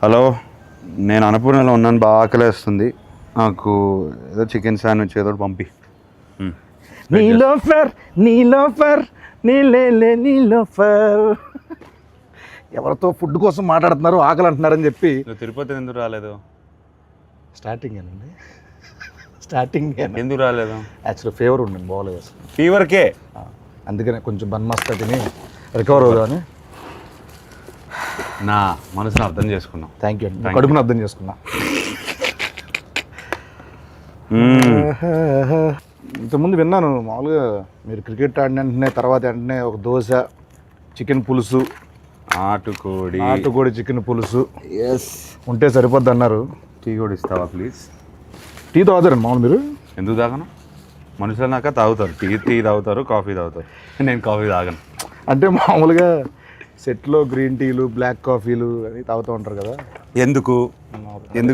Hello, నేను అన్నపూర్ణలో ఉన్నాను, బాగా ఆకలేస్తుంది. నాకు ఏదో చికెన్ శాండ్విచ్ ఏదో పంపి. నీలోఫర్ నీలోఫర్ నీలోఫర్. ఎవరితో ఫుడ్ కోసం మాట్లాడుతున్నారు, ఆకలి అంటున్నారని చెప్పి. నువ్వు తిరుపతి ఎందుకు రాలేదు? స్టార్టింగ్ ఎందుకు రాలేదు? యాక్చువల్లీ ఫీవర్ ఉండండి, బాగోలేదు అసలు. ఫీవర్కే? అందుకనే కొంచెం బన్మస్తా తిని రికవర్ అవుదామని. నా మనసును అర్థం చేసుకున్నాం. థ్యాంక్ యూ అండి, కడుపును అర్థం చేసుకున్నా. ఇంతకుముందు విన్నాను మామూలుగా మీరు క్రికెట్ ఆడిన వెంటనే తర్వాత వెంటనే ఒక దోశ, చికెన్ పులుసు, నాటుకోడి చికెన్ పులుసు ఉంటే సరిపోద్ది అన్నారు. టీ కూడా ఇస్తావా ప్లీజ్? టీ తాగుతారండి మామూలు మీరు? ఎందుకు తాగను? మనుషులు నాక తాగుతారు, టీ తాగుతారు, కాఫీ తాగుతారు. నేను కాఫీ తాగను. అంటే మామూలుగా సెట్లో గ్రీన్ టీలు, బ్లాక్ కాఫీలు అని తాగుతూ ఉంటారు కదా. ఎందుకు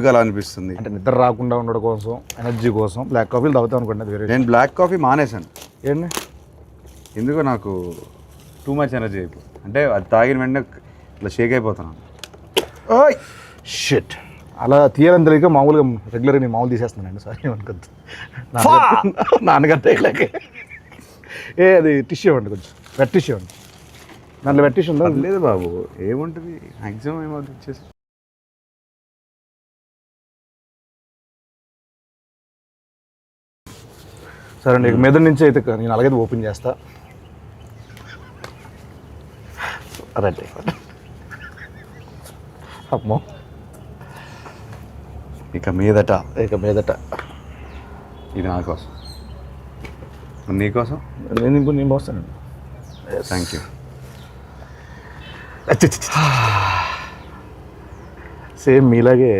అలా అనిపిస్తుంది? అంటే నిద్ర రాకుండా ఉండడం కోసం, ఎనర్జీ కోసం బ్లాక్ కాఫీలు తాగుతాం అనుకోండి. అది వేరే. నేను బ్లాక్ కాఫీ మానేశాను. ఏంటి? ఎందుకో నాకు టూ మచ్ ఎనర్జీ అయిపోయి, అంటే అది తాగిన వెంటనే ఇట్లా షేక్ అయిపోతున్నాను. ఓయ్ షిట్, అలా తీయాలని తెలియక మామూలుగా రెగ్యులర్గా నేను మామూలు తీసేస్తున్నానండి. సారీ అనుకోద్దు, నాన్నగారు తేగలేకే. అది టిష్యూ ఇవ్వండి, కొంచెం వెట్ టిష్యూ ఇవ్వండి. దాంట్లో వెట్ టిష్యూ ఉందా? లేదు బాబు, ఏముంటుంది మ్యాక్సిమం ఏమవుతుంది ఇచ్చేసి. సరే అండి, మీద నుంచి అయితే నేను అలాగే ఓపెన్ చేస్తా. రైట్, అమ్మో. ఇక మీదట ఇది నా కోసం, నీకోసం. నేను పోస్తానండి. Thank you. సేమ్ మీలాగే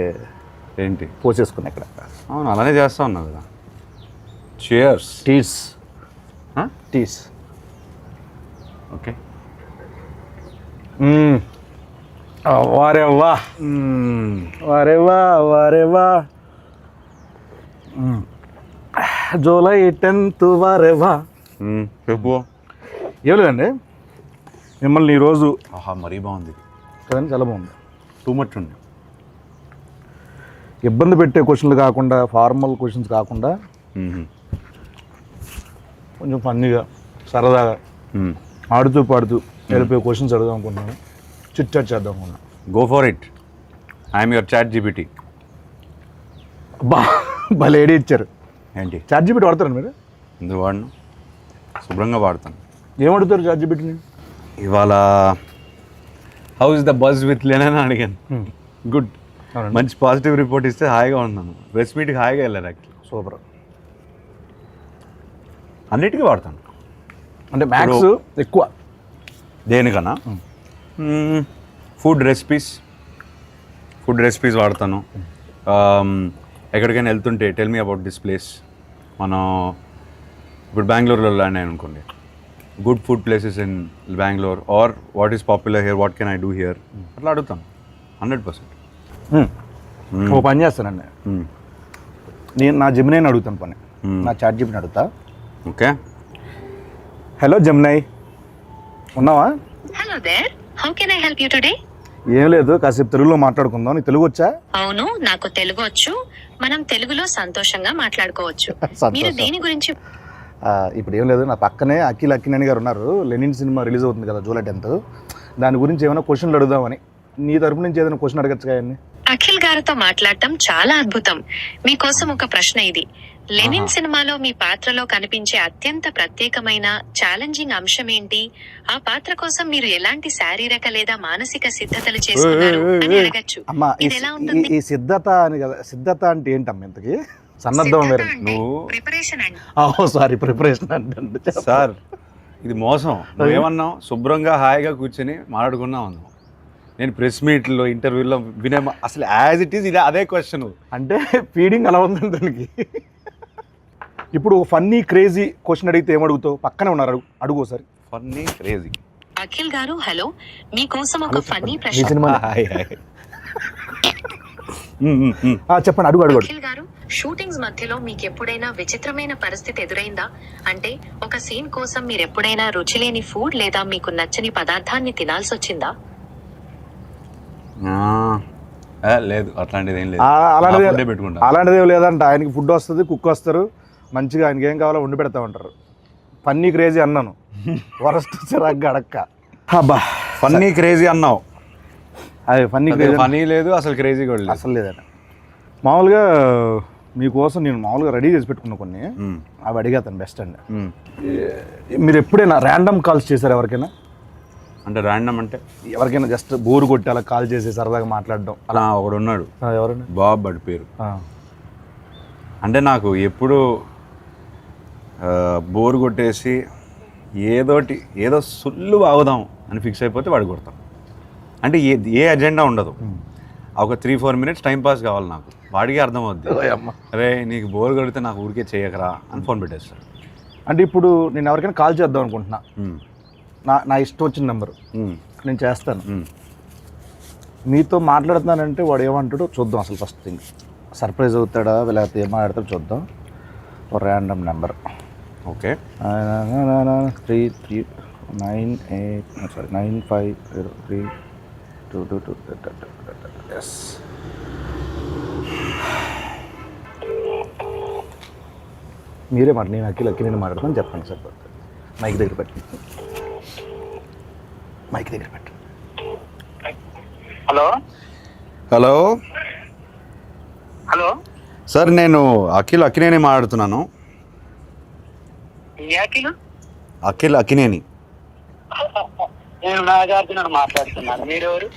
ఏంటి పోసేసుకున్నా ఇక్కడ. అవును, అలానే చేస్తా ఉన్నావు కదా. చియర్స్. టీస్. ఓకే. వారేవా జూలై 10th వారేవా. చెప్పు. ఏం లేదండి, మిమ్మల్ని ఈరోజు మరీ బాగుంది కదండి, చాలా బాగుంది. టూ మచ్ ఉంది. ఇబ్బంది పెట్టే క్వశ్చన్లు కాకుండా, ఫార్మల్ క్వశ్చన్స్ కాకుండా కొంచెం ఫన్నీగా, సరదాగా, ఆడుతూ పాడుతూ వెళ్ళిపోయే క్వశ్చన్స్ అడుగుదాం అనుకున్నాను. చిట్ చాట్ చేద్దాం అనుకున్నాను. Go for it. I'm your chat GPT. భలే ఐడియా ఇచ్చారు. ఏంటి? చాట్ జీపీటీ వాడతారు మీరు? ఎందుకు వాడను, శుభ్రంగా వాడతాను. ఏం అడుగుతారు చాట్ జీపీటీని? ఇవాళ how is the buzz with Lennon అడిగాను. గుడ్, మంచి పాజిటివ్ రిపోర్ట్ ఇస్తే హాయిగా ఉన్నాను. ప్రెస్ మీట్కి హాయిగా వెళ్ళారు. Actually super. అన్నిటికీ వాడతాను. అంటే మ్యాథ్స్ ఎక్కువ దేనికన్నా ఫుడ్ రెసిపీస్ వాడతాను. ఎక్కడికైనా వెళ్తుంటే tell me about this place. మనం ఇప్పుడు బెంగళూరులో ల్యాండ్ అయ్యాను అనుకోండి, good food places in Bengaluru are what is popular here, what can I do here, అట్లా అడుగుతాను 100%. ఓ పని చేస్తానండి, నేను నా జెమినైని అడుగుతాను పని, నా చాట్ జీపీటీని అడుగుతా. ఓకే. హలో జెమినై, ఉన్నావా? Hello there, how can I help you today? ఏం లేదు, కాసేపు తెలుగులో మాట్లాడుకుందాం. నీకు తెలుగు వచ్చా? అవును, నాకు తెలుగు వచ్చు. మనం తెలుగులో సంతోషంగా మాట్లాడుకోవచ్చు. మీరు దేని గురించి? ఇప్పుడు ఏం లేదు, నా పక్కనే అఖిల్ అక్కినేని గారు ఉన్నారు. లెనిన్ సినిమా రిలీజ్ అవుతుంది కదా జూలై 10th, దాని గురించి ఏమైనా క్వశ్చన్లు అడుగుదామని. నీ తరపు నుంచి ఏదైనా క్వశ్చన్ అడగచ్చు కానీ. అఖిల్ గారితో మాట్లాడటం చాలా అద్భుతం. మీకోసం ఒక ప్రశ్న ఇది. లెనిన్ సినిమాలో మీ పాత్రలో కనిపించే అత్యంత ప్రత్యేకమైన ఛాలెంజింగ్ అంశం ఏంటి? ఆ పాత్ర కోసం మీరు ఎలాంటి శారీరక లేదా మానసిక సిద్ధతలు చేసుకున్నారు అని అడగచ్చు. అమ్మా, ఇది ఎలా ఉంటుంది? ఈ సిద్ధత అని కదా, సిద్ధత అంటే ఏంటమ్మా ఇంతకి? సన్నద్ధం వేరే. ప్రిపరేషన్ అండి. సారీ, ప్రిపరేషన్ అంటే సార్ ఇది మోసం. నువ్వేమన్నావు? శుభ్రంగా హాయిగా కూర్చొని మాట్లాడుకున్నావు అన్నావు. నేను ప్రెస్ మీట్లో ఇంటర్వ్యూలో వినే అసలు యాజ్ ఇట్ ఈస్ ఇది అదే క్వశ్చన్. అంటే ఫీడింగ్ అలా ఉందండి దానికి. ఇప్పుడు ఫన్నీ క్రేజీ క్వశ్చన్ అడిగితే ఏమడుగుతావు? పక్కనే ఉన్నారు, అడుగు ఒకసారి. Funny crazy. అఖిల్ గారు హలో, మీకోసం ఒక ఫన్నీ ప్రశ్న. చెప్పండి, అడుగు. అఖిల్ గారు, షూటింగ్స్ మధ్యలో మీకు ఎప్పుడైనా విచిత్రమైన పరిస్థితి ఎదురైందా? అంటే ఒక సీన్ కోసం మీరు ఎప్పుడైనా రుచిలేని ఫుడ్ లేదా మీకు నచ్చని పదార్థాన్ని తినాల్సి వచ్చిందా? లేదు అట్లాంటిది ఏం లేదు. అలాంటిది ఫుడ్డే పెట్టుకుంటా. అలాంటిది ఏం లేదంట. ఆయనకి ఫుడ్ వస్తుంది, కుక్ వస్తారు, మంచిగా ఆయనకి ఏం కావాలో వండి పెడతా ఉంటారు. ఫన్నీ క్రేజీ అన్నాను, వరస్ట్ చిరాకు అడక్క. అబ్బా ఫన్నీ క్రేజీ అన్నావు, అది ఫన్నీ క్రేజీ ఫనీ లేదు అసలు, క్రేజీ కూడా లేదు అసలు లేదండి. మామూలుగా మీకోసం నేను మామూలుగా రెడీ చేసి పెట్టుకున్నా కొన్ని, అవి అడిగేతాను బెస్ట్ అండి. మీరు ఎప్పుడైనా ర్యాండమ్ కాల్స్ చేశారు ఎవరికైనా? అంటే ర్యాండమ్ అంటే ఎవరికైనా జస్ట్ బోర్ కొట్టి అలా కాల్ చేసి సరదాగా మాట్లాడడం అలా ఒకడు ఉన్నాడు, ఎవరైనా? బాబ్ బడి పేరు. అంటే నాకు ఎప్పుడు బోర్ కొట్టేసి ఏదో సుల్లు ఆగుదాం అని ఫిక్స్ అయిపోతే వాడు కొడతాం. అంటే ఏ అజెండా ఉండదు, ఒక 3-4 minutes టైం పాస్ కావాలి నాకు. వాడికి అర్థమవుద్ది, అరే నీకు బోర్ కొడితే నాకు ఊరికే చేయకరా అని ఫోన్ పెట్టేస్తాడు. అంటే ఇప్పుడు నేను ఎవరికైనా కాల్ చేద్దాం అనుకుంటున్నా, నా ఇష్టం వచ్చిన నెంబరు నేను చేస్తాను. మీతో మాట్లాడుతున్నానంటే వాడు ఏమంటాడో చూద్దాం. అసలు ఫస్ట్ థింగ్ సర్ప్రైజ్ అవుతాడా లేకపోతే ఏం మాట్లాడతాడో చూద్దాం. ఒక ర్యాండమ్ నెంబర్. ఓకే, 95032222. ఎస్, మీరే మాట, నేను అక్కిని మాట్లాడతాను చెప్పండి సార్. మైక్ దగ్గర పెట్టండి, మైక్ దగ్గర పెట్టండి. హలో హలో హలో సార్, నేను అక్కినేని మాట్లాడుతున్నాను. అక్కినేని. నేను నాగార్జున మాట్లాడుతున్నాను. మీరెవరు?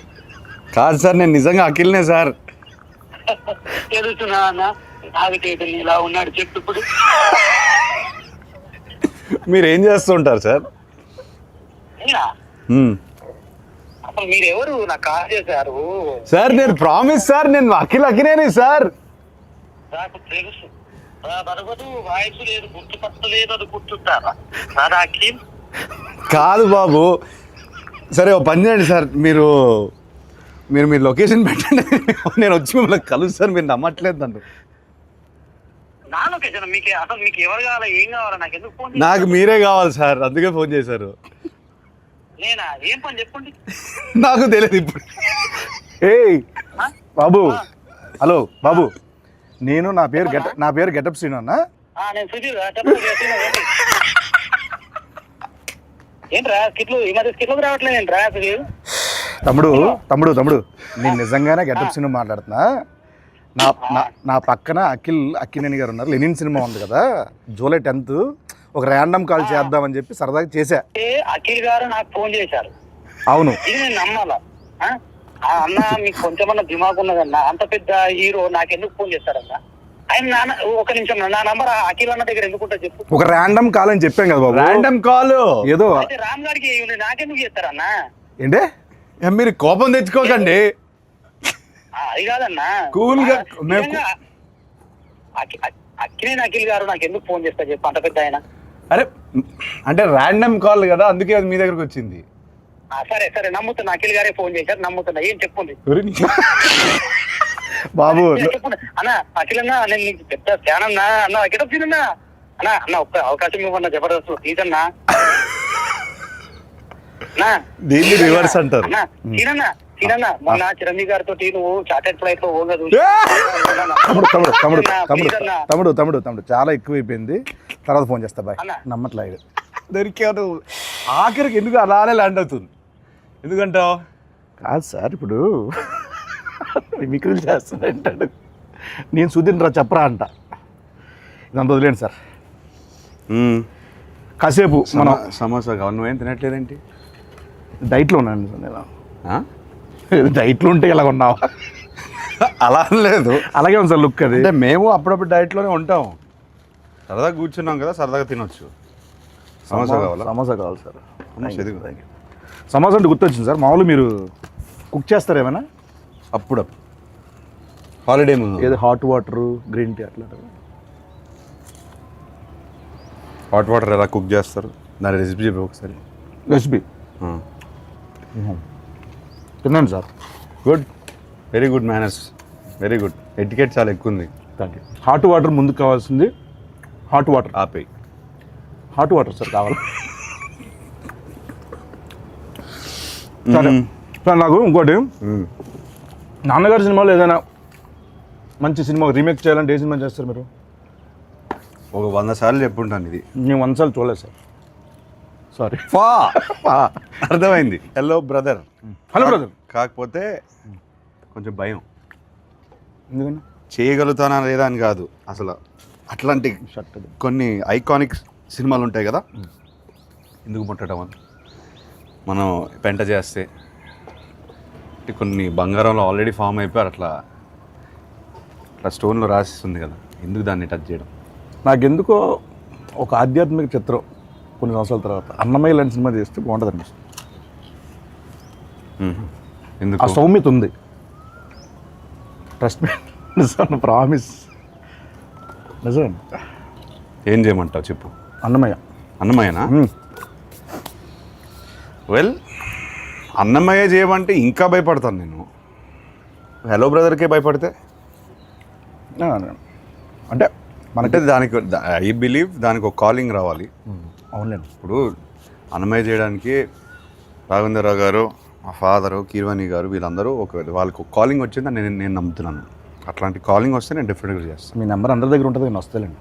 కాదు సార్, నేను నిజంగా అఖిల్నే సార్. తెలుస్తున్నా అన్న, నాగటేటని ఇలా ఉన్నాడు చెప్పు. ఇప్పుడు మీరు ఏం చేస్తుంటారు సార్? అసలు మీరెవరు? నాకు కాల్ చేశారు సార్. నేను ప్రామిస్ సార్, నేను అఖినేని సార్. నాకు తెలుసు, బరగదు, వాయిస్ లేదు, గుర్తుపట్టలేదు, అది గుర్తుంటారా సార్? అఖిల్ కాదు బాబు. సరే ఓ పని చేయండి సార్, మీరు లొకేషన్ పెట్టండి, నేను వచ్చి మిమ్మల్ని కలుస్తాను. మీరు నమ్మట్లేదు నన్ను. నా లొకేషన్ మీకు అసలు మీకు ఎవరు కావాలా, ఏం కావాలా? నాకు ఎందుకు ఫోన్? నాకు మీరే కావాలి సార్, అందుకే ఫోన్ చేశారు. నేనా? ఏం పని చెప్పండి. నాకు తెలియదు ఇప్పుడు. ఏయ్ బాబు, హలో బాబు, నా పేరు గెటప్ శ్రీను అన్న. నేను సుధీర్. ఏంట్రా స్కిట్లు ఈ మధ్య స్కిట్లోకి రావట్లేదు ఏంట్రా సుధీర్? తమ్ముడు నేను నిజంగానే గెటప్ శ్రీను మాట్లాడుతున్నా. నా పక్కన అక్కినేని గారు ఉన్నారు. లెనిన్ సినిమా ఉంది కదా, జూలై 10th ఒక ర్యాండమ్ కాల్ చేద్దామని చెప్పి సరదాగా చేశా. అఖిల్ గారు నాకు ఫోన్ చేశారు. అవును, ఇది నేను నమ్మాలా? అన్న మీకు కొంచెమన్నా దిమాగ్ ఉన్నదన్నా, అంత పెద్ద హీరో నాకెందుకు ఫోన్ చేస్తారన్నా? ఆయన ఒక నిమిషం, నా నంబర్ అఖిల్ అన్న దగ్గర ఎందుకుంటా చెప్పు. ఒక ర్యాండమ్ కాల్ అని చెప్పాం కదా బాబు. ర్యాండమ్ కాల్ ఏదో రామ్ గారికి నాకెందుకు చేస్తారన్నా? ఏంటే మీరు కోపం తెచ్చుకోకండి. అది కాదన్నా, కూల్ గా అఖిలేని అఖిల్ గారు నాకు ఎందుకు ఫోన్ చేస్తా చెప్పు, అంత పెద్ద ఆయన. అరే అంటే ర్యాండమ్ కాల్ కదా, అందుకే అది మీ దగ్గరకు వచ్చింది. సరే సరే నమ్ముతున్నా, అఖిల్ గారే ఫోన్ చేశారు, నమ్ముతున్నా. ఏం చెప్పండి బాబు. చెప్పండి అన్న. అఖిల్ అన్నా, నేను నీకు పెద్ద ఫ్యాన్ అన్నా. అన్న గెటప్ సీనన్నా అన్న ఒక్క అవకాశం ఇవ్వన్నా, జబర్దస్త్ ప్లీజ్ అన్నా. దీన్ని రివర్స్ అంటారు. సీనన్నా మొన్న చిరంజీవి గారితో నువ్వు చార్టెడ్ ఫ్లైట్ లో పోగదు. తమ్ముడు చాలా ఎక్కువైపోయింది, తర్వాత ఫోన్ చేస్తా బాయ్. నమ్మట్లేదు దొరికాడు. ఆఖరికి ఎందుకు అలానే ల్యాండ్ అవుతుంది? ఎందుకంటావు? కాదు సార్, ఇప్పుడు మిమిక్రీలు చేస్తానంటాడు, నేను సుధీర్ రా చెప్పరా అంట. ఇదంతా వదిలేండి సార్. కాసేపు మనం సమోసా కావాలి. నువ్వేం తినట్లేదేంటి? డైట్లో ఉన్నాను నేను. డైట్లో ఉంటే ఇలా ఉన్నావా? అలా లేదు, అలాగే ఉంది సార్ లుక్. అది అంటే మేము అప్పుడప్పుడు డైట్లోనే ఉంటాం. సరదాగా కూర్చున్నాం కదా, సరదాగా తినొచ్చు. సమోసా కావాలా? సమోసా కావాలి సార్. సమోసా అంటే గుర్తొచ్చింది సార్, మామూలు మీరు కుక్ చేస్తారు ఏమైనా? అప్పుడప్పుడు హాలిడే ముందు. ఏదో హాట్ వాటర్, గ్రీన్ టీ అట్లా. హాట్ వాటర్ ఎలా కుక్ చేస్తారు, దాని రెసిపీ చెప్పి ఒకసారి. రెసిపీ తిన్నాను sir. Good, very good manners, very good. Etiquette చాలా ఎక్కువ ఉంది. Thank you. హాట్ వాటర్ ముందుకు కావాల్సింది. హాట్ వాటర్ ఆపేయి. హాట్ వాటర్ సార్ కావాలి. సరే సార్, నాకు ఇంకోటి నాన్నగారి సినిమాలో ఏదైనా మంచి సినిమా రీమేక్ చేయాలంటే ఏ సినిమా చేస్తారు మీరు? ఒక 100 సార్లు చెప్పుంటాను ఇది. మేము 100 సార్లు చూడలేదు సార్. సారీ. అర్థమైంది. Hello brother. Hello brother. కాకపోతే కొంచెం భయం. ఎందుకన్నా? చేయగలుగుతానా లేదా అని కాదు, అసలు అట్లాంటి షర్ట్ కొన్ని ఐకానిక్ సినిమాలు ఉంటాయి కదా, ఎందుకు ముట్టడం అని మనం పెంట చేస్తే కొన్ని బంగారంలో ఆల్రెడీ ఫామ్ అయిపోయారు, అట్లా స్టోన్లో రాసిస్తుంది కదా, ఎందుకు దాన్ని టచ్ చేయడం? నాకెందుకో ఒక ఆధ్యాత్మిక చిత్రం కొన్ని సంవత్సరాల తర్వాత అన్నమయ్య లాంటి సినిమా చేస్తే బాగుంటుంది అనిపిస్తుంది. ఎందుకు? ఆ సౌమ్యత ఉంది. ట్రస్ట్ మీ, నిజం, ప్రామిస్, నిజం. ఏం చేయమంటావు చెప్పు. అన్నమయ్యనా? వెల్, అన్నమయ్య చేయమంటే ఇంకా భయపడతాను నేను. హలో బ్రదర్కే భయపడితే అంటే మనకి దానికి ఐ బిలీవ్ దానికి ఒక కాలింగ్ రావాలి. అవునండి. ఇప్పుడు అన్నమయ్య చేయడానికి రాఘవేంద్రరావు గారు, మా ఫాదరు, కీర్వాణి గారు, వీళ్ళందరూ వాళ్ళకి ఒక కాలింగ్ వచ్చిందని నేను నమ్ముతున్నాను. అట్లాంటి కాలింగ్ వస్తే నేను డెఫినెట్గా చేస్తాను. మీ నెంబర్ అందరి దగ్గర ఉంటుంది, నేను వస్తానండి.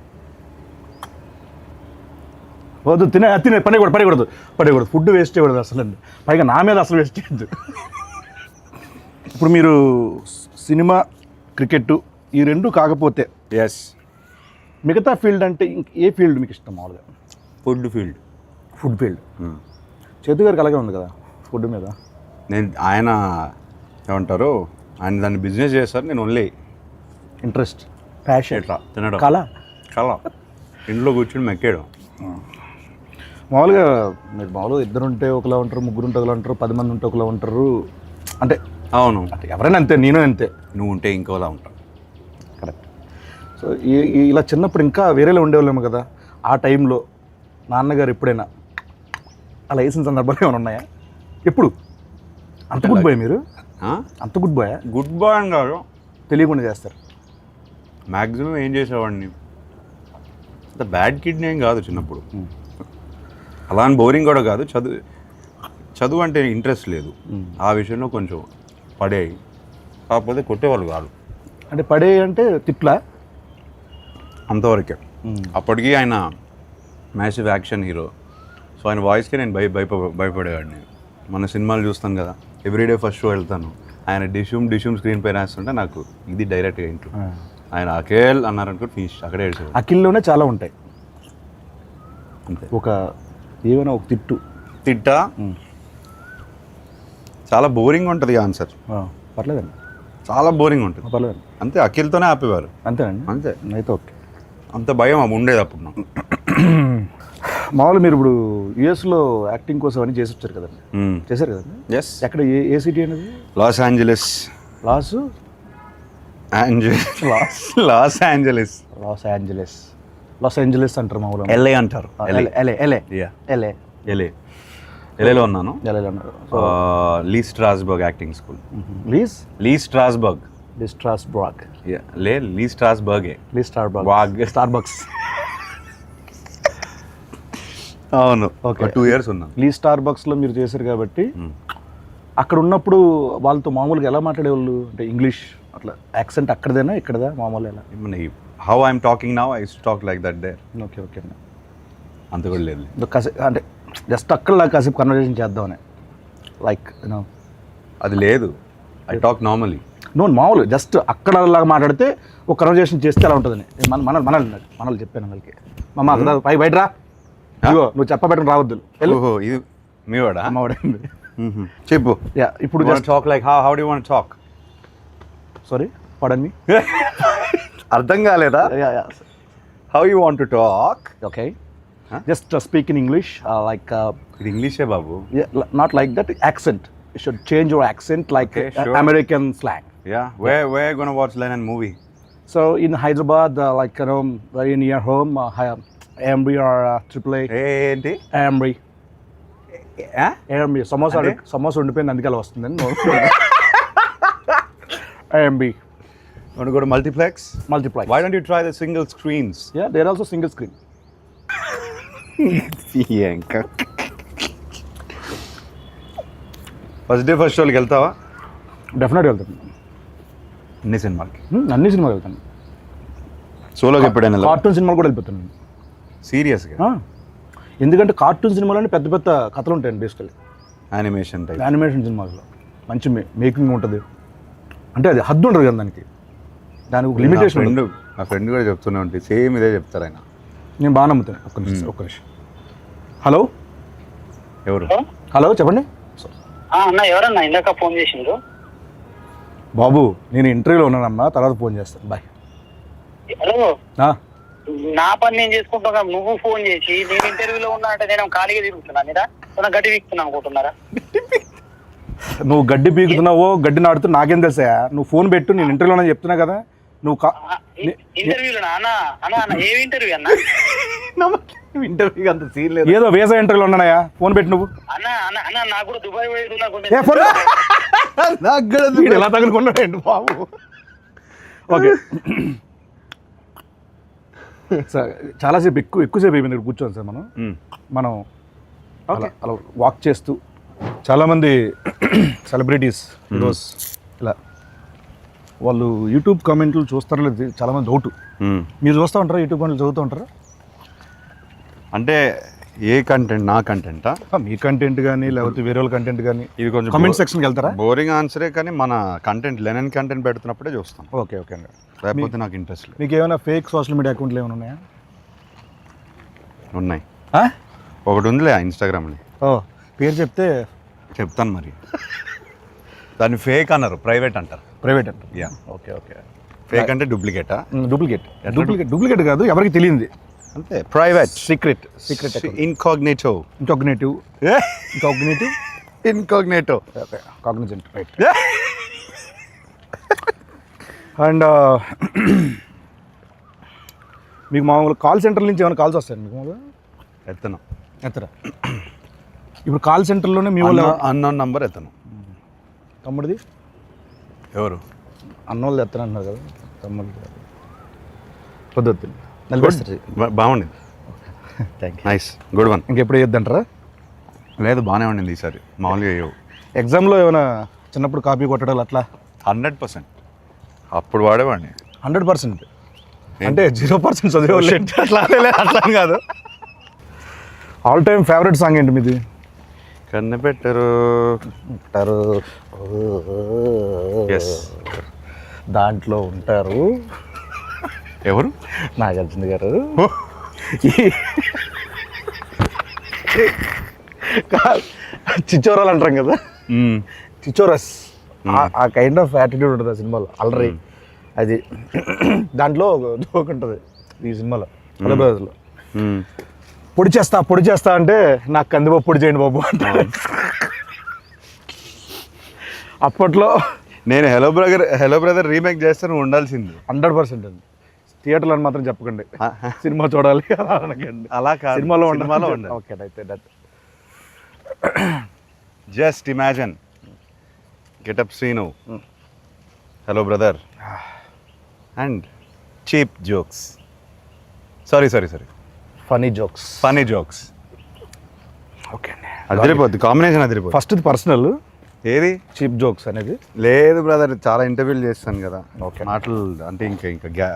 వద్దు, తినే పడకూడదు ఫుడ్ వేస్ట్ చేయకూడదు అసలు అండి. పైగా నా మీద అసలు వేస్ట్ చేయద్దు. ఇప్పుడు మీరు సినిమా, క్రికెట్ ఈ రెండు కాకపోతే ఎస్, మిగతా ఫీల్డ్ అంటే ఏ ఫీల్డ్ మీకు ఇష్టం మామూలుగా? Food field. చేతు గారికి అలాగే ఉంది కదా ఫుడ్ మీద. ఆయన ఏమంటారు, ఆయన దాన్ని బిజినెస్ చేస్తారు, నేను ఓన్లీ ఇంట్రెస్ట్, ప్యాషన్, ఎట్లా తినడం, కళ ఇంట్లో కూర్చొని మెక్కేయడం. మామూలుగా మీరు మామూలుగా 2 ఉంటే ఒకలా ఉంటారు, 3 ఉంటే ఒకలా ఉంటారు, 10 మంది ఉంటే ఒకలా ఉంటారు. అంటే అవును, అంటే ఎవరైనా అంతే, నేను అంతే. నువ్వు ఉంటే ఇంకోలా ఉంటావు. కరెక్ట్. సో ఇలా చిన్నప్పుడు ఇంకా వేరేలో ఉండేవాళ్ళేమో కదా. ఆ టైంలో నాన్నగారు ఎప్పుడైనా అలా వేసిన సందర్భాలు ఏమైనా ఉన్నాయా? ఎప్పుడు? అంత గుడ్ బాయ్ మీరు? అంత గుడ్ బాయ్? గుడ్ బాయ్ అని కాదు, తెలియకుండా చేస్తారు. మ్యాక్సిమం ఏం చేసేవాడిని, అంత బ్యాడ్ కిడ్నీ ఏం కాదు చిన్నప్పుడు. అలా అని బోరింగ్ కూడా కాదు. చదువు అంటే ఇంట్రెస్ట్ లేదు, ఆ విషయంలో కొంచెం పడేవి. కాకపోతే కొట్టేవాళ్ళు కాదు. అంటే పడే అంటే తిట్లా? అంతవరకే. అప్పటికి ఆయన మ్యాసివ్ యాక్షన్ హీరో, సో ఆయన వాయిస్కి నేను భయపడేవాడిని. మన సినిమాలు చూస్తాను కదా, ఎవ్రీడే ఫస్ట్ షో వెళ్తాను, ఆయన డిష్యూమ్ స్క్రీన్ పైన వేస్తుంటే నాకు ఇది డైరెక్ట్గా ఇంట్లో ఆయన అఖిల్ అన్నారనుకో ఫినిష్, అక్కడే ఏడ్చేవాడు. అఖిల్లోనే చాలా ఉంటాయి. అంతే. ఏమైనా ఒక తిట్టా చాలా బోరింగ్ ఉంటుంది ఆన్సర్. పర్లేదండి, చాలా బోరింగ్ ఉంటుంది. పర్లేదండి. అంతే, అఖిల్తోనే ఆపేవారు. అంతేనండి. అంతే, అయితే ఓకే. అంత భయం ఉండేది అప్పుడు నాకు. మామూలు మీరు ఇప్పుడు యుఎస్లో యాక్టింగ్ కోసం అని చేసి వచ్చారు కదండి, చేశారు కదండి. ఎస్. ఎక్కడ, ఏ సిటీ అనేది? లాస్ ఏంజలస్ అంటారు మామూలు. ఎల్ఏ అంటారు. ఎల్ఏలో ఉన్నాను. లీ స్ట్రాస్బర్గ్ యాక్టింగ్ స్కూల్. లీ స్ట్రాస్బర్గ్. స్టార్బక్స్. అవును, ఓకే. 2 years ఉన్నాను. లీ స్టార్బక్స్లో మీరు చేశారు కాబట్టి అక్కడ ఉన్నప్పుడు వాళ్ళతో మామూలుగా ఎలా మాట్లాడేవాళ్ళు? అంటే ఇంగ్లీష్ అట్లా యాక్సెంట్ అక్కడదేనా ఇక్కడదా మామూలు ఎలా? How I'm talking now, I talk like that there. Okay okay. అంత కూడా లేదు. అంటే జస్ట్ అక్కడ కాసేపు కన్వర్జేషన్ చేద్దామని, లైక్ యూనో అది లేదు. I talk normally. మామూలు జస్ట్ అక్కడ లాగా మాట్లాడితే ఒక కన్వర్జేషన్ చేస్తే అలా ఉంటుందని మనల్ని చెప్పాను వాళ్ళకి. మమ్మ అక్కడ బయట రా, ఇగో నువ్వు చెప్పబెట్టడం రావద్దు. ఓహో, ఇది మీ వాడా? అమ్మవాడండి. చెప్పు. ఇప్పుడు talk like how do you want talk? Sorry, pardon me. అర్థం కాలేదా? How you want to talk? Okay, just speak in English, like ఇది ఇంగ్లీషే బాబు. Not like that accent. You should change your accent like American slang. Yeah, where you gonna watch Lennon movie? So in Hyderabad, like very near home, AMB or AAA. ఏంటి AMB? AMB. Samosa ఉండిపోయింది అందుకే అలా వస్తుందండి. AMB. Want to go to multiplex? Why don't you try the single screens? Yeah, they're also single screen. First day first షోకి వెళ్తావా? డెఫినెట్గా వెళ్తాను. అన్ని సినిమాలకి అన్ని సినిమాలు వెళ్తాను. సోలోకి ఎప్పుడైనా కార్టూన్ సినిమాలు కూడా వెళ్ళిపోతాను నేను. సీరియస్గా ఎందుకంటే కార్టూన్ సినిమాలోనే పెద్ద పెద్ద కథలు ఉంటాయండి బేసికలీ. యానిమేషన్ టైప్ యానిమేషన్ సినిమాల్లో మంచి మేకింగ్ ఉంటుంది. అంటే అది హద్దు ఉంటుంది కదా దానికి ఒక లిమిటేషన్. నా ఫ్రెండ్ కూడా చెప్తూనే ఉంటుంది, సేమ్ ఇదే చెప్తారు ఆయన. నేను బాగా నమ్ముతాను. ఒక్క నిమిషం. హలో ఎవరు? హలో చెప్పండి. అన్న ఎవరన్నా ఇందాక ఫోన్ చేసిండ్రు? బాబు నేను ఇంటర్వ్యూలో ఉన్నానమ్మా, తర్వాత ఫోన్ చేస్తాను, బాయ్. హలో, ఆ, నా పని నేను చేసుకుంటున్నా, నువ్వు ఫోన్ చేసి నేను ఇంటర్వ్యూలో ఉన్నా అంటే నేను ఖాళీగా తిరుగుతున్నా మీద గడ్డి వీక్తున్నా అనుకుంటున్నారా? నువ్వు గడ్డి పీకుతున్నావో గడ్డి నాడుతూ నాకేం తెలుసా? నువ్వు ఫోన్ పెట్టు, నేను ఇంటర్వ్యూలో చెప్తున్నా కదా. నువ్వు ఇంటర్వ్యూలోనా? అన్న అన్న అన్న ఏమి ఇంటర్వ్యూ అన్న? ఇంటర్వ్యూ అంత సీన్ లేదు, ఏదో వేసా ఇంటర్వ్యూలో ఉన్నాయా. ఫోన్ పెట్టి నువ్వు. అన్న అన్న అన్న నాకు కూడా దుబాయ్ ఎలా తగులుకున్నాడు బాబు. ఓకే సార్, చాలాసేపు ఎక్కువసేపు అయిపోయింది ఇక్కడ కూర్చోండి సార్. మనం అలా వాక్ చేస్తూ చాలామంది సెలబ్రిటీస్ హీరోస్ ఇలా వాళ్ళు యూట్యూబ్ కామెంట్లు చూస్తారో లేదు చాలామంది డౌట్. మీరు చూస్తూ ఉంటారా యూట్యూబ్ కామెంట్లు, చదువుతూ ఉంటారా? అంటే ఏ కంటెంట్? నా కంటెంటా? మీ కంటెంట్ కానీ లేకపోతే వేరే వాళ్ళ కంటెంట్ కానీ ఇది కొంచెం కామెంట్ సెక్షన్కి వెళ్తారా? బోరింగ్ ఆన్సరే, కానీ మన కంటెంట్ లెనన్ కంటెంట్ పెడుతున్నప్పుడే చూస్తాం. ఓకే ఓకే అండి. లేకపోతే నాకు ఇంట్రెస్ట్ లేదు. మీకు ఏమైనా ఫేక్ సోషల్ మీడియా అకౌంట్లు ఏమైనా ఉన్నాయా? ఉన్నాయి. ఒకటి ఉందిలే ఇన్స్టాగ్రామ్లో. ఓ పేరు చెప్తే చెప్తాను మరి. దాన్ని ఫేక్ అన్నారు, ప్రైవేట్ అంటారు. ప్రైవేట్ అంటారు. యా. Okay okay. ఫేక్ అంటే డూప్లికేటా? డూప్లికేట్ కాదు, ఎవరికి తెలియంది అంతే. Private, secret incognito. Okay, Cognizant, right. And మీకు మామూలు కాల్ సెంటర్ నుంచి ఏమైనా కాల్స్ వస్తాయండి మీకు? మామూలుగా ఎత్తరా? ఇప్పుడు కాల్ సెంటర్లోనే మీ వాళ్ళు అన్నోన్ నంబర్ ఎత్తను. తమ్ముడిది ఎవరు? అన్నోళ్ళు ఎత్తనంటున్నారు కదా, తమ్ముడు వద్దు. బాగుండింది. Thank you. Nice, good one. ఇంకెప్పుడు వేయొద్దంటారా? లేదు, బాగానే ఉండింది ఈసారి. మామూలుగా వేయవు. ఎగ్జామ్లో ఏమైనా చిన్నప్పుడు కాపీ కొట్టడాలు అట్లా? 100%. అప్పుడు వాడేవాడిని. 100%. అంటే 0% చదివేవాళ్ళు అట్లా కాదు. ఆల్ టైమ్ ఫేవరెట్ సాంగ్ ఏంటి మీది? కన్నెపెట్టరు. దాంట్లో ఉంటారు ఎవరు? నాగార్జున గారు. చిచ్చోరాలు అంటాం కదా, చిచ్చోరస్, ఆ కైండ్ ఆఫ్ యాటిట్యూడ్ ఉంటుంది ఆ సినిమాలో. అలరి అది దాంట్లో జోక్ ఉంటుంది ఈ సినిమాలో. హలో బ్రదర్లో పొడి చేస్తా అంటే నాకు కందిపప్పు పొడి చేయండి బాబు అంటారు. అప్పట్లో నేను హలో బ్రదర్ రీమేక్ చేస్తే నువ్వు ఉండాల్సింది. 100% అండి. థియేటర్లో మాత్రం చెప్పకండి, సినిమా చూడాలి అలా అనకండి. అలా కాదు, సినిమాలో ఉండాలి. ఓకే అయితే that. Just imagine getup scene, hello brother and cheap jokes. Sorry funny jokes. Okay అండి, అదిరిపోద్ది కాంబినేషన్, అదిరిపోద్ది. ఫస్ట్ పర్సనల్ ఏది చీప్ జోక్స్ అనేది లేదు బ్రదర్, చాలా ఇంటర్వ్యూలు చేస్తాను కదా. ఓకే, మాటలు అంటే ఇంకా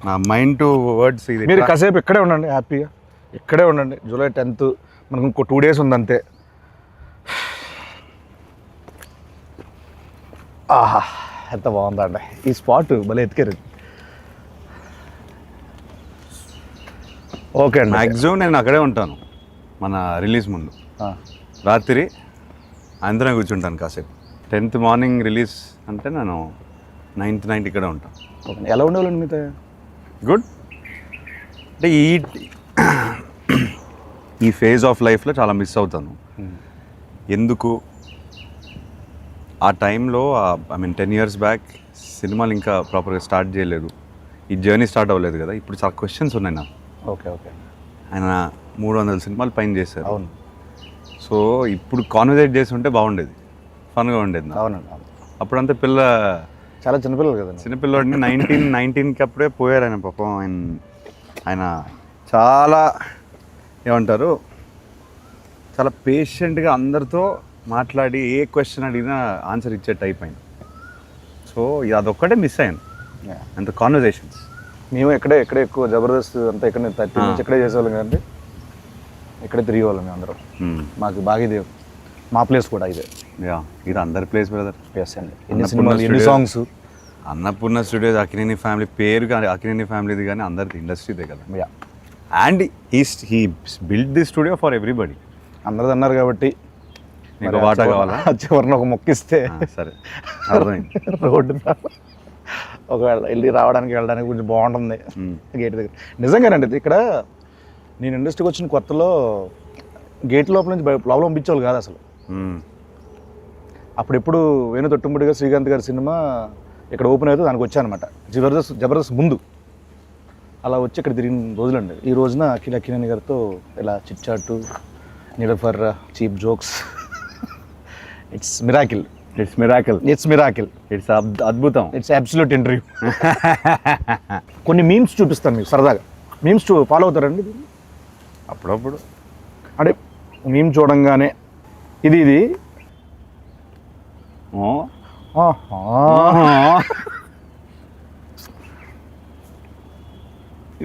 నా మైండ్ టు వర్డ్స్. ఇది మీరు కాసేపు ఇక్కడే ఉండండి, హ్యాపీగా ఇక్కడే ఉండండి. జూలై 10th మనకు ఇంకో 2 days ఉంది అంతే. ఆహా ఎంత బాగుందండి ఈ స్పాట్, భలే ఎత్తుకారు. ఓకే అండి, మ్యాక్సిమం నేను అక్కడే ఉంటాను. మన రిలీజ్ ముందు రాత్రి అందరం కూర్చుంటాను కాసేపు. 10th మార్నింగ్ రిలీజ్ అంటే నేను 9th నైట్ ఇక్కడే ఉంటాను. ఓకే, ఎలా ఉండేవాళ్ళండి మీతో? గుడ్. అంటే ఈ ఫేజ్ ఆఫ్ లైఫ్లో చాలా మిస్ అవుతాను. ఎందుకు ఆ టైంలో, ఐ మీన్ 10 years బ్యాక్ సినిమాలు ఇంకా ప్రాపర్గా స్టార్ట్ చేయలేదు, ఈ జర్నీ స్టార్ట్ అవ్వలేదు కదా. ఇప్పుడు చాలా క్వశ్చన్స్ ఉన్నాయి నాకు. ఓకే ఆయన 300 సినిమాలు పైన చేశారు. అవును. సో ఇప్పుడు కాన్వర్సేట్ చేసి ఉంటే బాగుండేది, ఫన్గా ఉండేది. అవునండి. అప్పుడంతా చాలా చిన్నపిల్లలు కదా, చిన్నపిల్లడిని 19 అప్పుడే పోయారు ఆయన. పాపం ఆయన చాలా ఏమంటారు, చాలా పేషెంట్గా అందరితో మాట్లాడి ఏ క్వశ్చన్ అడిగినా ఆన్సర్ ఇచ్చే టైప్ ఆయన. సో సో అదొక్కటే మిస్ అయ్యాను, అంత కాన్వర్జేషన్స్. మేము ఎక్కడే ఎక్కువ జబర్దస్త్ అంతా ఇక్కడ 30 నుంచి ఇక్కడే చేసేవాళ్ళం కదండి, ఇక్కడే తిరిగేవాళ్ళం మేము అందరం. మాకు బాగా ఇది మా ప్లేస్ కూడా ఇదే. ఇది అందరి ప్లేస్ బ్రదర్. ఎస్ అండి, ఎన్ని సినిమాలు, ఎన్ని songs. Annapurna studios, Akkineni family పేరు కానీ, అక్కినేని ఫ్యామిలీది కానీ అందరిది ఇండస్ట్రీదే కదా. And he build the studio for everybody. అందరిది అన్నారు కాబట్టి మీకు వాటా కావాలా? చివరిని ఒక మొక్కిస్తే సరే అర్థమైంది. రోడ్డు ఒకవేళ వెళ్ళి రావడానికి వెళ్ళడానికి కొంచెం బాగుంటుంది గేట్ దగ్గర. నిజంగానండి ఇక్కడ నేను ఇండస్ట్రీకి వచ్చిన కొత్తలో గేట్ లోపల నుంచి లోపల పంపించేవాళ్ళు కాదు అసలు. అప్పుడెప్పుడు వేణు తొట్టుముడిగా శ్రీకాంత్ గారి సినిమా ఇక్కడ ఓపెన్ అయితే దానికి వచ్చానమాట, జబర్దస్త్ ముందు. అలా వచ్చి ఇక్కడ తిరిగిన రోజులండి. ఈ రోజున అక్కినేని గారితో ఇలా చిట్చాటు, నిడఫర్ cheap jokes. It's miracle. It's అద్భుతం. It's absolute interview. కొన్ని మీమ్స్ చూపిస్తాను మీకు సరదాగా. మీమ్స్ ఫాలో అవుతారండి అప్పుడప్పుడు? అంటే మీమ్ చూడంగానే ఇది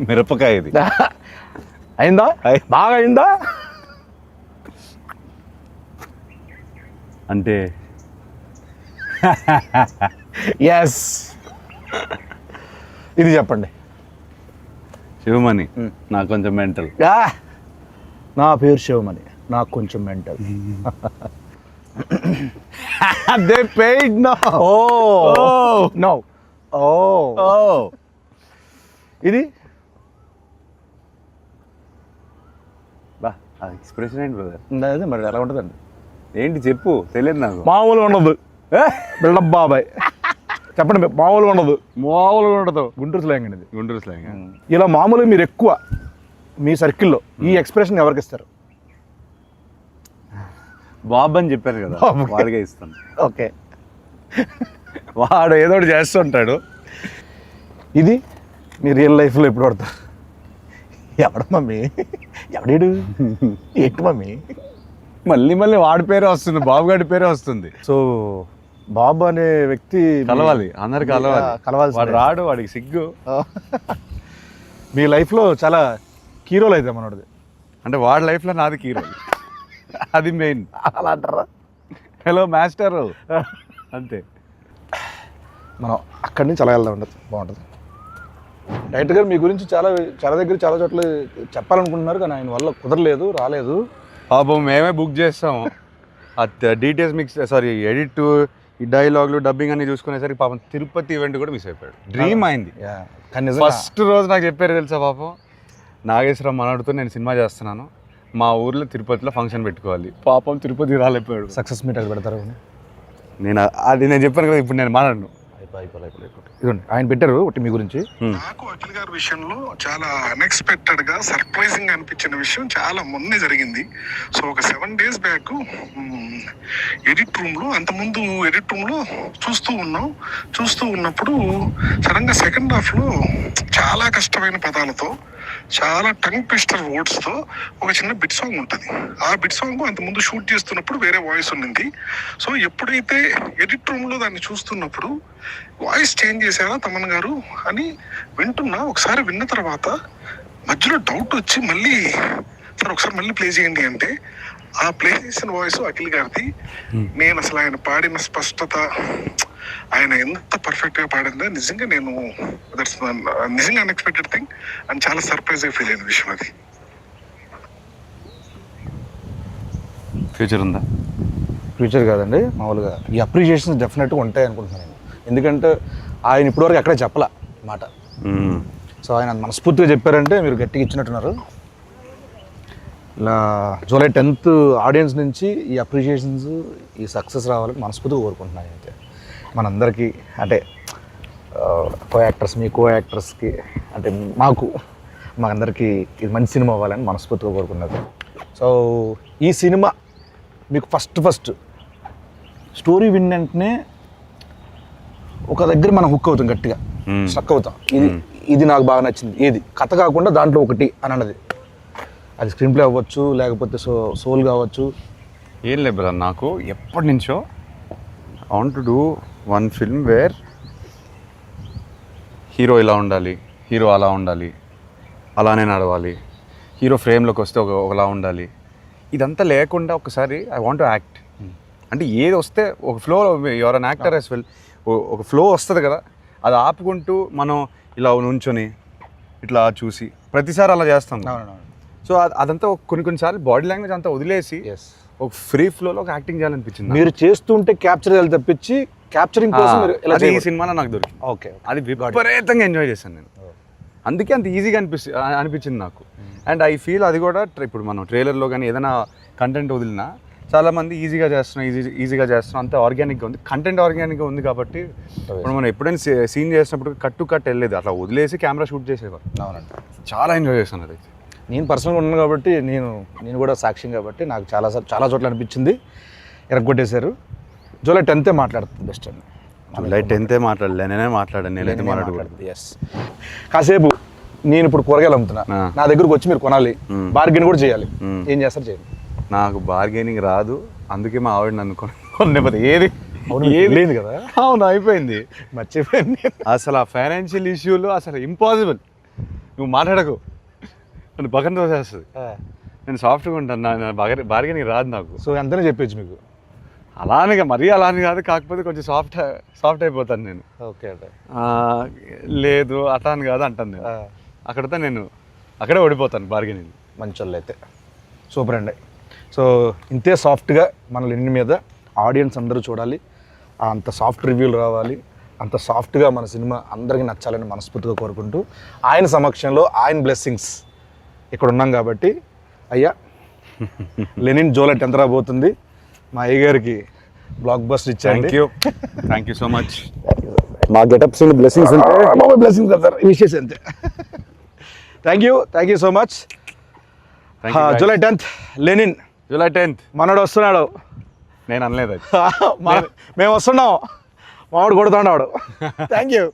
మిరపకాయ ఇది అయిందా, బాగా అయిందా అంటే ఎస్. ఇది చెప్పండి. శివమణి నాకు కొంచెం మెంటల్. నా పేరు శివమణి, నాకు కొంచెం mental. They paid now. Oh no. Oh. ఇది బా ఎక్స్ప్రెషన్ ఏంటి బ్రదర్? అదే మరి ఎలా ఉంటుందండి? ఏంటి చెప్పు, తెలియదు నాకు. మామూలుగా ఉండదు బిల్డప్ బాబాయ్. చెప్పండి, మామూలుగా ఉండదు. గుంటూరు స్లాంగ్ అండి ఇది. గుంటూరు స్లాంగ్. ఇలా మామూలుగా మీరు ఎక్కువ మీ సర్కిల్లో ఈ ఎక్స్ప్రెషన్ ఎవరికి ఇస్తారు? బాబు అని చెప్పారు కదా, వాడిగా ఇస్తాను. ఓకే, వాడు ఏదో ఒకటి చేస్తుంటాడు. ఇది మీ రియల్ లైఫ్లో ఎప్పుడు పడతారు? ఎవడ మమ్మీ, ఎవడేడు, ఏంటి మమ్మీ? మళ్ళీ వాడి పేరే వస్తుంది, బాబు గారి పేరే వస్తుంది. సో బాబు అనే వ్యక్తి కలవాలి, అందరికి కలవాలి. వాడు రాడు, వాడికి సిగ్గు. మీ లైఫ్లో చాలా కీరోలు అయితే మనోడిది. అంటే వాడి లైఫ్లో నాది కీరో, అది మెయిన్. అలా అంటారా? హలో మాస్టర్ అంతే. మనం అక్కడి నుంచి అలా వెళ్దాం, ఉండదు బాగుంటుంది. డైరెక్టర్ గారు మీ గురించి చాలా దగ్గర చాలా చోట్ల చెప్పాలనుకుంటున్నారు, కానీ ఆయన వల్ల కుదరలేదు, రాలేదు. పాపం మేమే బుక్ చేస్తాము. డీటెయిల్స్ ఎడిట్, ఈ డైలాగులు, డబ్బింగ్ అన్ని చూసుకునేసరికి పాపం తిరుపతి ఈవెంట్ కూడా మిస్ అయిపోయాడు. డ్రీమ్ అయింది. కానీ ఫస్ట్ రోజు నాకు చెప్పారు తెలుసా, పాపం నాగేశ్వరం మనడుతో నేను సినిమా చేస్తున్నాను, మా ఊర్లో తిరుపతిలో ఫంక్షన్ పెట్టుకోవాలి. పాపం తిరుపతి రాలేకపోయాడు. సక్సెస్ మీట్ అది పెడతారు. నేను చెప్పాను కదా, ఇప్పుడు నేను మాట్లాడను. ఇదండి ఆయన పెట్టారు ఒకటి మీ గురించి. నాకు అఖిల్ గారి విషయంలో చాలా అన్ఎక్స్పెక్టెడ్ గా సర్ప్రైజింగ్ అనిపించిన విషయం చాలా మొన్నే జరిగింది. సో ఒక 7 days బ్యాక్ ఎడిట్ రూమ్ లో, అంతకుముందు ఎడిట్ రూమ్ లో చూస్తూ ఉన్నప్పుడు సడన్ గా సెకండ్ హాఫ్ లో చాలా కష్టమైన పదాలతో, చాలా టంగ్ ట్విస్టర్ వర్డ్స్ తో ఒక చిన్న బిట్ సాంగ్ ఉంటుంది. ఆ బిట్ సాంగ్ అంతకుముందు షూట్ చేస్తున్నప్పుడు వేరే వాయిస్ ఉండింది. సో ఎప్పుడైతే ఎడిట్ రూమ్ లో దాన్ని చూస్తున్నప్పుడు వాయిస్ చేంజ్ చేశారా తమన్ గారు అని వింటున్నా. ఒకసారి విన్న తర్వాత మధ్యలో డౌట్ వచ్చి మళ్ళీ సార్ ఒకసారి మళ్ళీ ప్లే చేయండి అంటే, ఆ ప్లే చేసిన వాయిస్ అఖిల్ గారిది. నేను అసలు ఆయన పాడిన స్పష్టత, ఆయన ఎంత పర్ఫెక్ట్ గా పాడిందో నిజంగా నేను నిజంగా అన్ఎక్స్పెక్టెడ్ థింగ్ అండ్ చాలా సర్ప్రైజ్ గా ఫీల్ అయిన విషయం అది. ఫ్యూచర్ ఉందా? ఫ్యూచర్ కాదండి, మామూలుగా ఈ అప్రిషియేషన్స్ డెఫినెట్గా ఉంటాయి అనుకుంటున్నాను నేను. ఎందుకంటే ఆయన ఇప్పటివరకు ఎక్కడ చెప్పలా మాట. సో ఆయన మనస్ఫూర్తిగా చెప్పారంటే మీరు గట్టిగా ఇచ్చినట్టున్నారు. ఇలా July 10th ఆడియన్స్ నుంచి ఈ అప్రిషియేషన్స్, ఈ సక్సెస్ రావాలని మనస్ఫూర్తిగా కోరుకుంటున్నాను. అయితే మనందరికీ, అంటే కో యాక్టర్స్, మీ కో యాక్టర్స్కి, అంటే మా అందరికీ ఇది మంచి సినిమా అవ్వాలని మనస్ఫూర్తిగా కోరుకున్నది. సో ఈ సినిమా మీకు ఫస్ట్ స్టోరీ విన్న వెంటనే ఒక దగ్గర మనం హుక్ అవుతాం, గట్టిగా స్ట్రక్ అవుతాం. ఇది నాకు బాగా నచ్చింది, ఏది కథ కాకుండా దాంట్లో ఒకటి అని అన్నది. అది స్క్రీన్ ప్లే అవ్వచ్చు, లేకపోతే సోల్ కావచ్చు. ఏం లేదు బ్రదర్, నాకు ఎప్పటి నుంచో I want to do one film where hero ఇలా ఉండాలి, హీరో అలా ఉండాలి, అలానే నడవాలి, హీరో ఫ్రేమ్లోకి వస్తే ఒకలా ఉండాలి. ఇదంతా లేకుండా ఒకసారి ఐ వాంట్ టు యాక్ట్. అంటే ఏది వస్తే ఒక flow, your an actor as well, ఒక ఫ్లో వస్తుంది కదా, అది ఆపుకుంటూ మనం ఇలా నుంచొని ఇట్లా చూసి ప్రతిసారి అలా చేస్తాం. సో అదంతా కొన్నిసార్లు బాడీ లాంగ్వేజ్ అంతా వదిలేసి ఒక ఫ్రీ ఫ్లోలో ఒక యాక్టింగ్ చేయాలనిపించింది. మీరు చేస్తుంటే క్యాప్చర్ చేయాలి తప్పించి క్యాప్చరింగ్ కోసం మీరు ఇలా అది ఈ సినిమాలో నాకు దొరికింది. ఓకే, అది విపరీతంగా ఎంజాయ్ చేశాను నేను. అందుకే అంత ఈజీగా అనిపించింది నాకు. అండ్ ఐ ఫీల్ అది కూడా ఇప్పుడు మనం ట్రైలర్లో కానీ ఏదైనా కంటెంట్ వదిలినా చాలామంది ఈజీగా చేస్తున్నాం అంతే ఆర్గానిక్గా ఉంది. కంటెంట్ ఆర్గానిక్గా ఉంది కాబట్టి ఇప్పుడు మనం ఎప్పుడైనా సీన్ చేసినప్పుడు కట్ టు కట్ వెళ్ళలేదు, అట్లా వదిలేసి కెమెరా షూట్ చేసేవారు. అవునండి, చాలా ఎంజాయ్ చేశాను అదైతే. నేను పర్సనల్గా ఉన్నాను కాబట్టి నేను కూడా సాక్ష్యం కాబట్టి నాకు చాలా చోట్ల అనిపించింది. ఎరగొట్టేశారు. జూలై 10th మాట్లాడుతుంది బెస్ట్ అండి. జూలై 10th మాట్లాడలే, నేనైతే మాట్లాడకూడదు. ఎస్, కాసేపు నేను ఇప్పుడు కూరగాయలు అమ్ముతున్నా, నా దగ్గరకు వచ్చి మీరు కొనాలి, బార్గెన్ కూడా చేయాలి. ఏం చేస్తారు చేయండి. నాకు బార్గెనింగ్ రాదు, అందుకే మా ఆవిడ నన్ను కొనేపోతే ఏది లేదు కదా. అవును, అయిపోయింది, మర్చిపోయింది. అసలు ఆ ఫైనాన్షియల్ ఇష్యూలో అసలు ఇంపాసిబుల్. నువ్వు మాట్లాడకు, నన్ను పక్కన తోసేస్తుంది. నేను సాఫ్ట్గా ఉంటాను, నా బార్గెనింగ్ రాదు నాకు. సో ఎంతనే చెప్పచ్చు మీకు. అలానే మరీ అలానే కాదు, కాకపోతే కొంచెం సాఫ్ట్ అయిపోతాను నేను. ఓకే అంటే లేదు అట్లా అని కాదు అంటాను నేను. అక్కడితో నేను అక్కడే ఓడిపోతాను బార్గెనింగ్. మంచి వాళ్ళు అయితే సూపర్ అండి. సో ఇంతే సాఫ్ట్గా మన లెనిన్ మీద ఆడియన్స్ అందరూ చూడాలి, అంత సాఫ్ట్ రివ్యూలు రావాలి, అంత సాఫ్ట్గా మన సినిమా అందరికీ నచ్చాలని మనస్ఫూర్తిగా కోరుకుంటూ, ఆయన సమక్షంలో ఆయన బ్లెస్సింగ్స్ ఇక్కడ ఉన్నాం కాబట్టి అయ్యా లెనిన్ జూలై 10th రాబోతుంది. మా అయ్య గారికి బ్లాక్ బస్టర్ ఇచ్చాను. Thank you so much. మా గెటప్స్ బ్లెస్సింగ్స్ ఉంటే బ్లెస్సింగ్స్ కదా సార్, విషెస్ అంతే. Thank you so much. July 10th Lenin, July 10th మనోడు వస్తున్నాడు. నేను అనలేదు, మేము వస్తున్నాం, మావాడు కొడుతున్నాడు. Thank you.